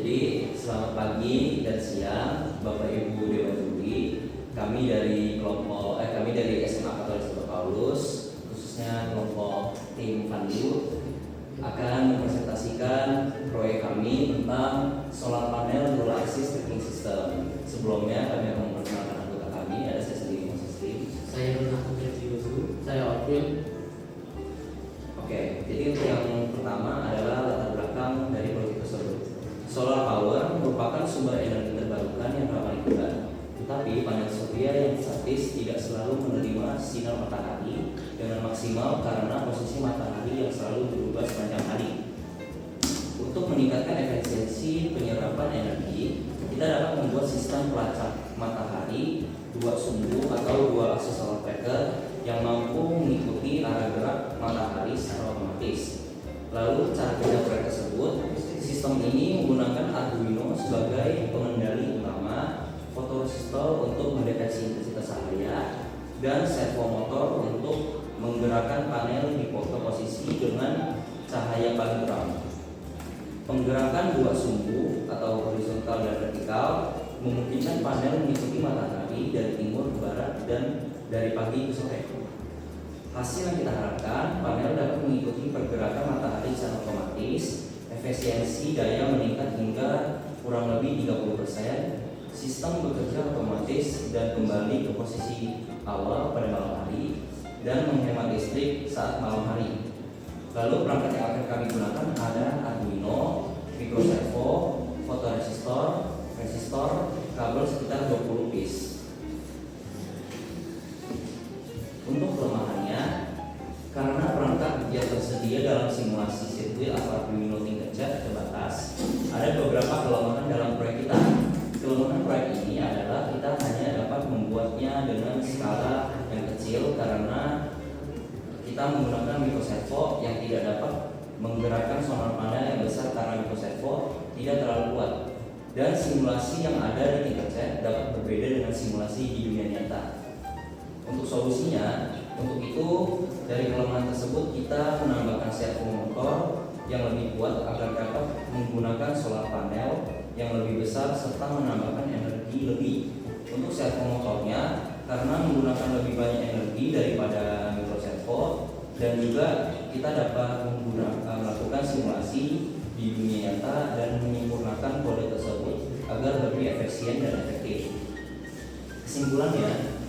Jadi selamat pagi dan siang Bapak Ibu Dewan Juri. Kami dari SMA Katolik Santo Paulus, khususnya kelompok tim Pandu, akan mempresentasikan proyek kami tentang solar panel dual axis tracking system. Sebelumnya kami akan memperkenalkan anggota kami. Ada saya sendiri, Mas Sri. Saya Runakun Yosu. Saya Orvin. Oke, jadi untuk yang pertama adalah latar belakang dari proyek tersebut. Solar power merupakan sumber energi terbarukan yang ramah lingkungan. Tetapi panel surya yang statis tidak selalu menerima sinar matahari dengan maksimal karena posisi matahari yang selalu berubah sepanjang hari. Untuk meningkatkan efisiensi penyerapan energi, kita dapat membuat sistem pelacak matahari dua sumbu atau dua aksis solar tracker yang mampu mengikuti arah gerak matahari secara otomatis. Lalu cara kerja proyek tersebut, sistem ini menggunakan Arduino sebagai pengendali utama, fotoresistor untuk mendeteksi intensitas cahaya, dan servomotor untuk menggerakkan panel di foto posisi dengan cahaya paling terang. Penggerakan dua sumbu atau horizontal dan vertikal memungkinkan panel mengikuti matahari dari timur ke barat dan dari pagi ke sore. Hasil yang kita harapkan, panel dapat mengikuti pergerakan matahari secara otomatis, efisiensi daya meningkat hingga kurang lebih 30%, sistem bekerja otomatis dan kembali ke posisi awal pada malam hari, dan menghemat listrik saat malam hari. Lalu perangkat yang akan kami gunakan ada Arduino, microservo, fotoresistor, resistor, kabel sekitar 20 piece. Untuk kelemahannya, karena perangkat yang tersedia dalam simulasi sirkuit atau Arduino tingkat cat terbatas, ada beberapa kelemahan dalam proyek kita. Kelemahan proyek ini adalah kita hanya dapat membuatnya dengan skala yang kecil karena kita menggunakan microservo yang tidak dapat menggerakkan solar panel yang besar karena microservo tidak terlalu kuat. Dan simulasi yang ada di tingkat cat dapat berbeda dengan simulasi di dunia nyata. Untuk solusinya, untuk itu dari kelemahan tersebut kita menambahkan servo motor yang lebih kuat agar dapat menggunakan solar panel yang lebih besar serta menambahkan energi lebih. Untuk servo motornya, karena menggunakan lebih banyak energi daripada microservo, dan juga kita dapat melakukan simulasi di dunia nyata dan menyempurnakan kode tersebut agar lebih efisien dan efektif. Kesimpulannya,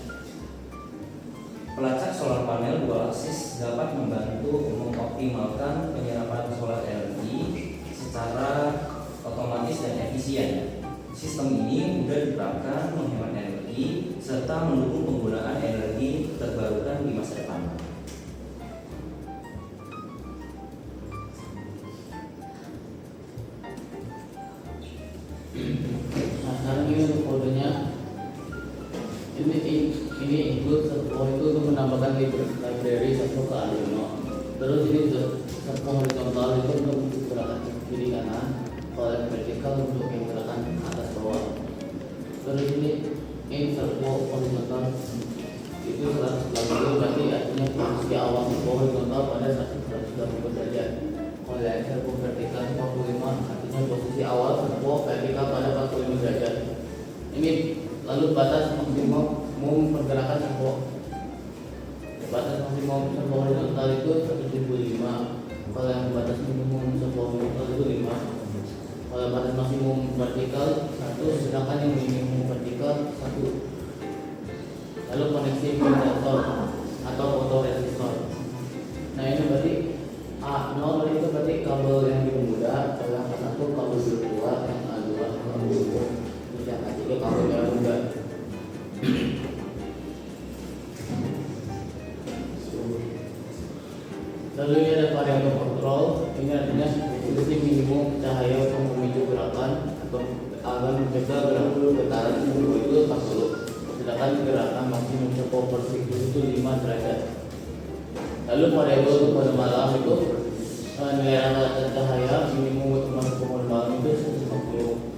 pelacak solar panel dual axis dapat membantu mengoptimalkan penyerapan solar energi secara otomatis dan efisien. Sistem ini mudah diterapkan, menghemat energi, serta mendukung penggunaan energi terbarukan di masa depan. Nah, sekarang ini untuk kodenya. Ini include servo itu untuk menambahkan library servo ke Arduino. Terus ini servo horizontal itu untuk gerakan kiri kanan, kalau yang vertikal untuk yang gerakan atas bawah. Terus ini servo horizontal itu 190, berarti artinya posisi awal servo horizontal pada 180 derajat. Kalau yang servo vertikal 45, artinya posisi awal servo vertikal pada 45 derajat. Ini lalu batas maksimum pergerakan servo. Batas maksimum servo horizontal itu 175. Kalau yang batas minimum servo horizontal itu 5. Kalau batas maksimum vertikal 1, sedangkan yang minimum vertikal 1. Lalu koneksi konektor atau fotoresistor. Nah ini berarti A0 itu berarti kabel yang dimuda, kalau yang A1 kabel virtual, yang A2 kabel virtual, terus yang A3 kabel yang muda. Lalu ini ada variabel kontrol. Ini artinya posisi minimum cahaya untuk memicu gerakan atau agar mencegah getaran servo itu 40. Sedangkan gerakan maksimum servo per siklus itu 5 derajat. Lalu variabel untuk pada malam itu nilai rata cahaya minimum untuk masuk pada malam itu 150.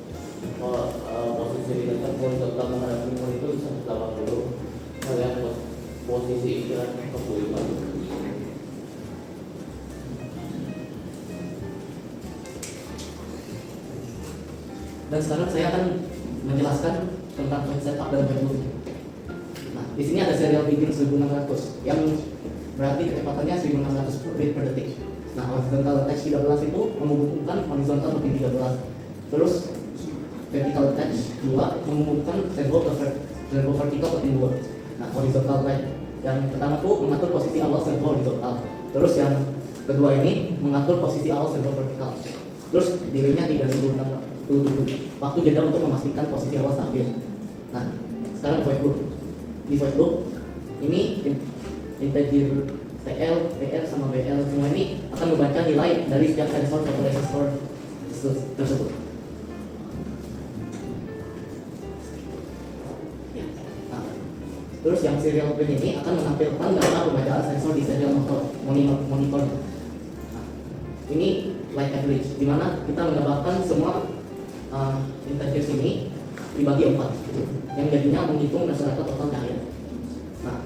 Posisi di horizontal menghadap timur itu 180. Kalau yang posisi istirahat 45. Dan sekarang saya akan menjelaskan tentang flight setup dan flight loop. Nah, di sini ada serial begin 1600 yang berarti kecepatannya 1600 bit per detik. Nah, horizontal attach 13 itu menghubungkan horizontal looping 13. Terus vertical attach 2 menghubungkan servo vertical looping 2. Nah, horizontal attach yang pertama tuh mengatur posisi awal servo horizontal. Terus yang kedua ini mengatur posisi awal servo vertikal. Terus delay-nya 3667. Waktu jeda untuk memastikan posisi awal stabil. Nah, sekarang void loop. Di void loop ini integer TL, PR sama BL semua ini akan membaca nilai dari setiap sensor atau resistor tersebut. Nah, terus yang serial pin ini akan menampilkan data pembacaan sensor di serial monitor. Nah, ini like average, di mana kita mendapatkan semua integer ini dibagi 4, yang jadinya menghitung rata-rata total cahaya. Nah,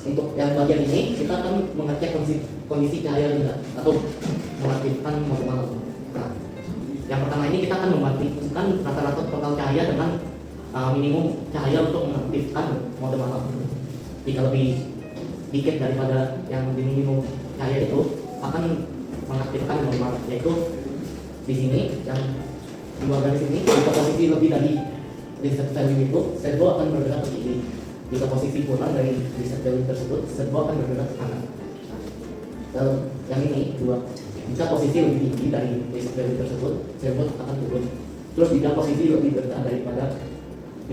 untuk yang bagian ini kita akan mengecek kondisi cahaya rendah atau mengaktifkan mode malam. Nah, yang pertama ini kita akan mematikan rata-rata total cahaya dengan minimum cahaya untuk mengaktifkan mode malam. Jika lebih dikit daripada yang di minimum cahaya itu akan mengaktifkan mode malam, yaitu di sini yang dua garis ini. Jika posisi lebih dari reset value itu, servo akan bergerak ke kiri. Jika posisi kurang dari reset value tersebut, servo akan bergerak ke kanan. Nah, yang ini dua, jika posisi lebih tinggi dari reset value tersebut, servo akan turun. Terus jika posisi lebih rendah daripada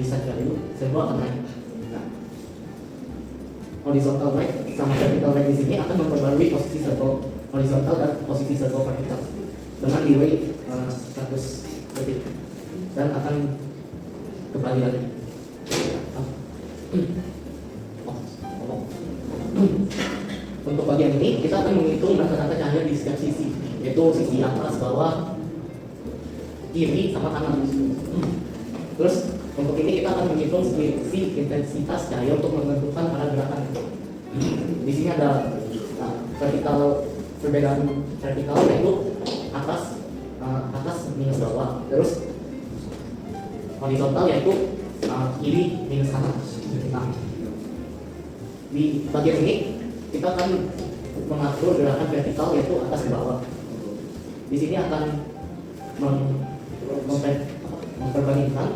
reset value, servo akan naik. Nah, horizontal right sama vertical right di sini akan memperbarui posisi servo horizontal dan posisi servo vertikal dengan delay 100 detik dan akan kembali lagi. Untuk bagian ini kita akan menghitung rata-rata cahaya di setiap sisi, yaitu sisi atas, bawah, kiri, sama kanan. Terus untuk ini kita akan menghitung selisih intensitas cahaya untuk menentukan arah gerakan. Di sini ada vertikal, perbedaan vertikal yaitu atas minus bawah. Terus horizontal yaitu kiri minus kanan. Nah, di bagian ini kita akan mengatur gerakan vertikal yaitu atas ke bawah. Di sini akan memperbandingkan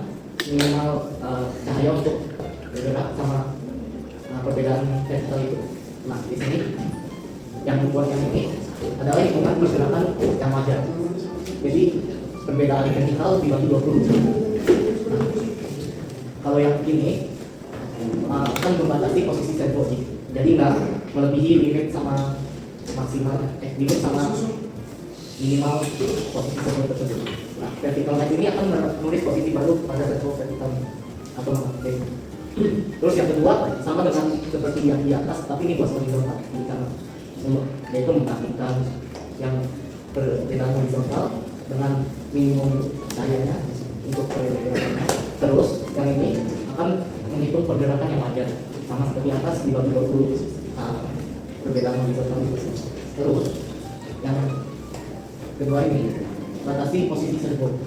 minimal cahaya untuk bergerak sama perbedaan vertikal itu. Nah, di sini yang membuat yang ini adalah hitungan pergerakan yang wajar. Jadi perbedaan vertikal dibagi 20. Nah, kalau yang ini akan membatasi posisi servo, jadi nggak melebihi limit sama maksimal, limit sama minimal posisi servo tersebut. Nah, vertical light ini akan menulis posisi baru pada servo vertikal atau mengupdate. Terus yang kedua sama dengan seperti yang di atas, tapi ini buat horizontal, yaitu mengakibatkan yang perbedaan horizontal dengan minimum cahayanya untuk pergerakannya. Terus yang ini akan menghitung pergerakan yang wajar sama seperti atas dibagi 20 perbedaan horizontal itu. Terus yang kedua ini batasi posisi servo,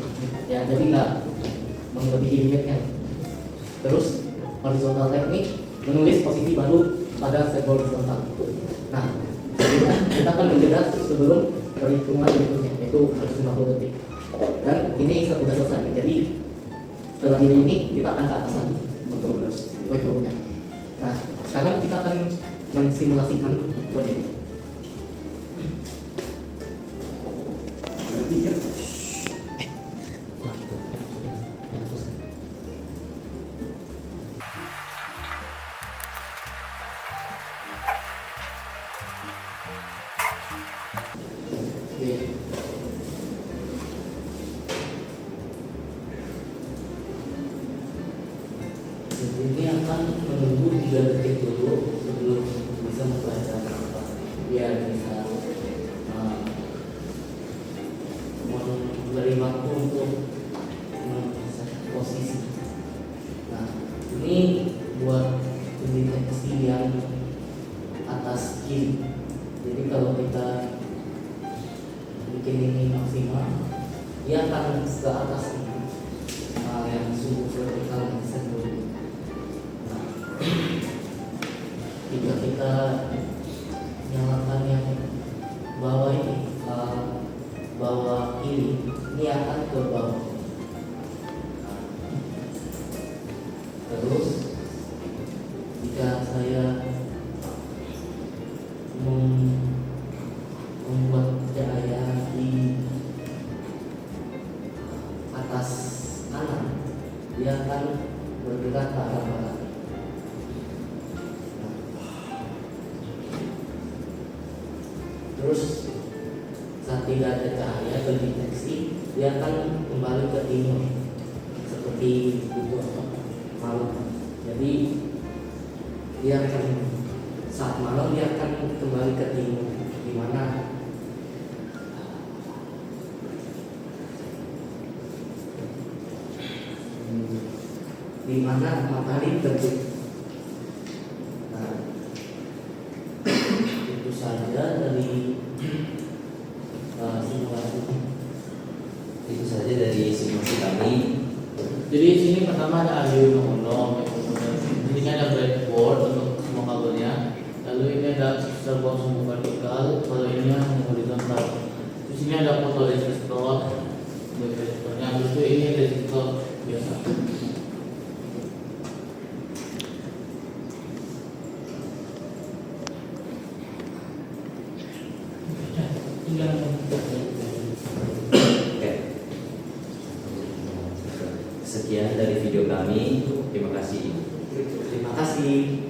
ya jadi nggak melebihi limitnya. Terus horizontal teknik menulis posisi baru pada servo horizontal. Nah, kita akan menjeda sebelum perhitungan berikutnya, yaitu 150 detik. Dan ini sudah selesai. Jadi setelah ini kita akan ke atas lagi untuk berikutnya. Nah, sekarang kita akan mensimulasikan proyek. Ini akan menunggu 3 detik dulu sebelum bisa membaca apa, biar bisa memberi waktu untuk mengecek posisi. Nah, ini buat pendeteksi yang atas kiri. Jadi kalau kita bikin ini maksimal, dia akan ke atas yang sumbu vertikal yang sendiri. Nah, jika kita nyalakan yang bawah ini, bawah ini akan ke bawah. Nah, terus jika saya membuat cahaya di atas kanan, dia akan bergerak ke arah barat. Terus saat tidak ada cahaya terdeteksi, dia akan kembali ke timur seperti itu malam. Jadi dia akan saat malam dia akan kembali ke timur, di mana matahari terbit. Nah, itu saja dari simulasi. Itu saja dari simulasi kami. Jadi di sini pertama ada Arduino Uno, kemudian di sini ada breadboard untuk semua kabelnya. Lalu ini ada sebuah sumbu vertikal, kalau ini yang horizontal. Di sini ada fotoresistor, resistornya. Habis itu ini resistor biasa. Oke. Sekian dari video kami. Terima kasih. Terima kasih.